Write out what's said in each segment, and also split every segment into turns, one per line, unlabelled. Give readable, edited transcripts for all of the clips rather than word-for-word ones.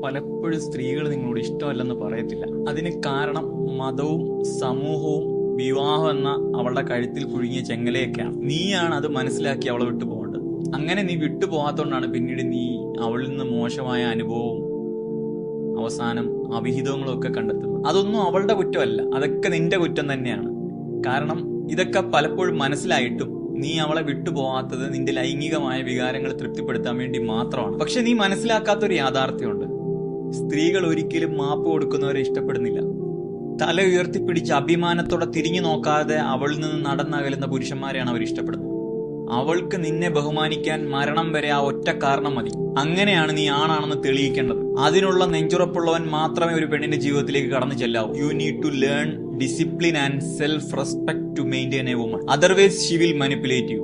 പലപ്പോഴും സ്ത്രീകൾ നിങ്ങളോട് ഇഷ്ടമല്ലെന്ന് പറയത്തില്ല. അതിന് കാരണം മതവും സമൂഹവും വിവാഹം എന്ന അവളുടെ കഴുത്തിൽ കുഴുങ്ങിയ ചെങ്ങലയൊക്കെയാണ്. നീയാണ് അത് മനസ്സിലാക്കി അവളെ വിട്ടു പോകേണ്ടത്. അങ്ങനെ നീ വിട്ടു പോകാത്തോണ്ടാണ് പിന്നീട് നീ അവളിൽ നിന്ന് മോശമായ അനുഭവവും അവസാനം അവിഹിതങ്ങളും ഒക്കെ കണ്ടെത്തുന്നത്. അതൊന്നും അവളുടെ കുറ്റമല്ല, അതൊക്കെ നിന്റെ കുറ്റം തന്നെയാണ്. കാരണം ഇതൊക്കെ പലപ്പോഴും മനസ്സിലായിട്ടും നീ അവളെ വിട്ടുപോകാത്തത് നിന്റെ ലൈംഗികമായ വികാരങ്ങൾ തൃപ്തിപ്പെടുത്താൻ വേണ്ടി മാത്രമാണ്. പക്ഷെ നീ മനസ്സിലാക്കാത്തൊരു യാഥാർത്ഥ്യമുണ്ട്. സ്ത്രീകൾ ഒരിക്കലും മാപ്പ് കൊടുക്കുന്നവരെ ഇഷ്ടപ്പെടുന്നില്ല. തല ഉയർത്തിപ്പിടിച്ച് അഭിമാനത്തോടെ തിരിഞ്ഞു നോക്കാതെ അവളിൽ നിന്ന് നടന്നകലുന്ന പുരുഷന്മാരെയാണ് അവർ ഇഷ്ടപ്പെടുന്നത്. അവൾക്ക് നിന്നെ ബഹുമാനിക്കാൻ മരണം വരെ ആ ഒറ്റ കാരണം മതി. അങ്ങനെയാണ് നീ ആണാണെന്ന് തെളിയിക്കേണ്ടത്. അതിനുള്ള നെഞ്ചുറപ്പുള്ളവൻ മാത്രമേ ഒരു പെണ്ണിന്റെ ജീവിതത്തിലേക്ക് കടന്നു ചെല്ലാവൂ. You need to learn discipline and self respect to maintain a woman, otherwise she will manipulate you.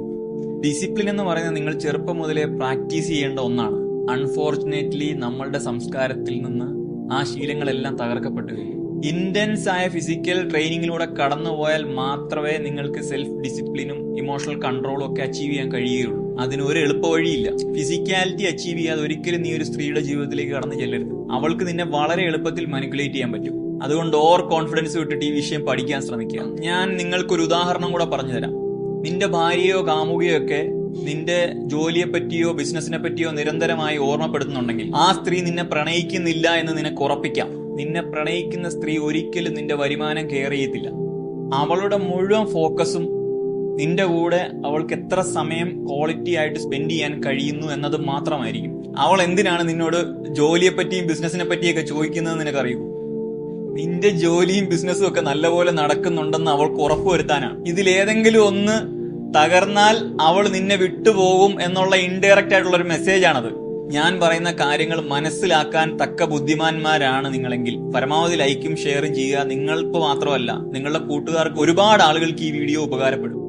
Discipline എന്ന് പറയുന്നത് നിങ്ങൾ ചെറുപ്പം മുതലേ പ്രാക്ടീസ് ചെയ്യേണ്ട ഒന്നാണ്. അൺഫോർച്ചുനേറ്റ്ലി നമ്മളുടെ സംസ്കാരത്തിൽ നിന്ന് ആ ശീലങ്ങളെല്ലാം തകർക്കപ്പെട്ടു കഴിഞ്ഞു. ഇന്റൻസ് ആയ ഫിസിക്കൽ ട്രെയിനിങ്ങിലൂടെ കടന്നുപോയാൽ മാത്രമേ നിങ്ങൾക്ക് സെൽഫ് ഡിസിപ്ലിനും ഇമോഷണൽ കൺട്രോളും ഒക്കെ അച്ചീവ് ചെയ്യാൻ കഴിയുകയുള്ളൂ. അതിന് ഒരു എളുപ്പ വഴിയില്ല. ഫിസിക്കാലിറ്റി അച്ചീവ് ചെയ്യാതെ ഒരിക്കലും നീ ഒരു സ്ത്രീയുടെ ജീവിതത്തിലേക്ക് കടന്നു ചെല്ലരുത്. അവൾക്ക് നിന്നെ വളരെ എളുപ്പത്തിൽ മാനിപ്പുലേറ്റ് ചെയ്യാൻ പറ്റും. അതുകൊണ്ട് ഓവർ കോൺഫിഡൻസ് വിട്ടിട്ട് ഈ വിഷയം പഠിക്കാൻ ശ്രമിക്കുക. ഞാൻ നിങ്ങൾക്കൊരു ഉദാഹരണം കൂടെ പറഞ്ഞു തരാം. നിന്റെ ഭാര്യയോ കാമുകയോ ഒക്കെ നിന്റെ ജോലിയെ പറ്റിയോ ബിസിനസിനെ പറ്റിയോ നിരന്തരമായി ഓർമ്മപ്പെടുത്തുന്നുണ്ടെങ്കിൽ ആ സ്ത്രീ നിന്നെ പ്രണയിക്കുന്നില്ല എന്ന് നിനക്ക് ഉറപ്പിക്കാം. നിന്നെ പ്രണയിക്കുന്ന സ്ത്രീ ഒരിക്കലും നിന്റെ വരുമാനം കെയർ ചെയ്യത്തില്ല. അവളുടെ മുഴുവൻ ഫോക്കസും നിന്റെ കൂടെ അവൾക്ക് എത്ര സമയം ക്വാളിറ്റി ആയിട്ട് സ്പെൻഡ് ചെയ്യാൻ കഴിയുന്നു എന്നത് മാത്രമായിരിക്കും. അവൾ എന്തിനാണ് നിന്നോട് ജോലിയെ പറ്റിയും ബിസിനസിനെ പറ്റിയൊക്കെ ചോദിക്കുന്നത് നിനക്കറിയൂ? നിന്റെ ജോലിയും ബിസിനസ്സും ഒക്കെ നല്ലപോലെ നടക്കുന്നുണ്ടെന്ന് അവൾക്ക് ഉറപ്പുവരുത്താനാണ്. ഇതിലേതെങ്കിലും ഒന്ന് തകർന്നാൽ അവൾ നിന്നെ വിട്ടുപോകും എന്നുള്ള ഇൻഡയറക്റ്റ് ആയിട്ടുള്ള ഒരു മെസ്സേജ് ആണത്. ഞാൻ പറയുന്ന കാര്യങ്ങൾ മനസ്സിലാക്കാൻ തക്ക ബുദ്ധിമാന്മാരാണ് നിങ്ങളെങ്കിൽ പരമാവധി ലൈക്കും ഷെയറും ചെയ്യുക. നിങ്ങൾക്ക് മാത്രമല്ല, നിങ്ങളുടെ കൂട്ടുകാർക്ക് ഒരുപാട് ആളുകൾക്ക് ഈ വീഡിയോ ഉപകാരപ്പെടും.